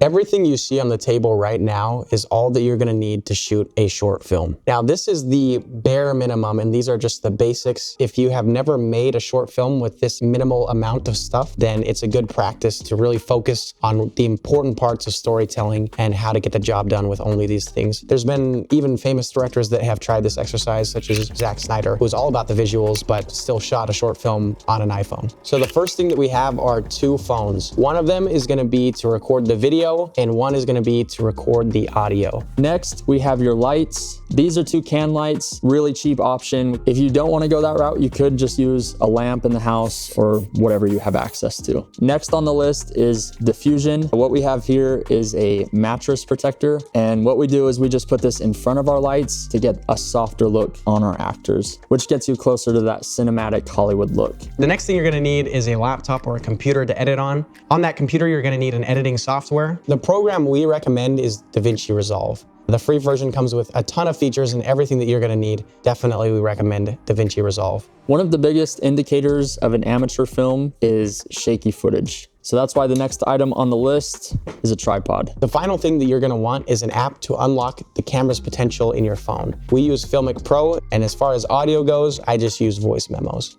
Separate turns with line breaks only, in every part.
Everything you see on the table right now is all that you're gonna need to shoot a short film. Now, this is the bare minimum, and these are just the basics. If you have never made a short film with this minimal amount of stuff, then it's a good practice to really focus on the important parts of storytelling and how to get the job done with only these things. There's been even famous directors that have tried this exercise, such as Zack Snyder, who's all about the visuals, but still shot a short film on an iPhone. So the first thing that we have are two phones. One of them is gonna be to record the video, and one is gonna be to record the audio.
Next, we have your lights. These are two can lights, really cheap option. If you don't wanna go that route, you could just use a lamp in the house or whatever you have access to. Next on the list is diffusion. What we have here is a mattress protector, and what we do is we just put this in front of our lights to get a softer look on our actors, which gets you closer to that cinematic Hollywood look.
The next thing you're gonna need is a laptop or a computer to edit on. On that computer, you're gonna need an editing software. The program we recommend is DaVinci Resolve. The free version comes with a ton of features and everything that you're gonna need. Definitely we recommend DaVinci Resolve.
One of the biggest indicators of an amateur film is shaky footage. So that's why the next item on the list is a tripod.
The final thing that you're gonna want is an app to unlock the camera's potential in your phone. We use Filmic Pro, and as far as audio goes, I just use voice memos.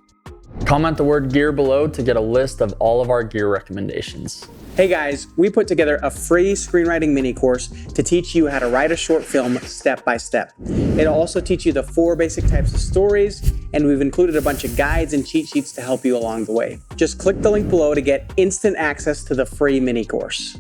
Comment the word gear below to get a list of all of our gear recommendations.
Hey guys, we put together a free screenwriting mini course to teach you how to write a short film step by step. It'll also teach you the 4 basic types of stories, and we've included a bunch of guides and cheat sheets to help you along the way. Just click the link below to get instant access to the free mini course.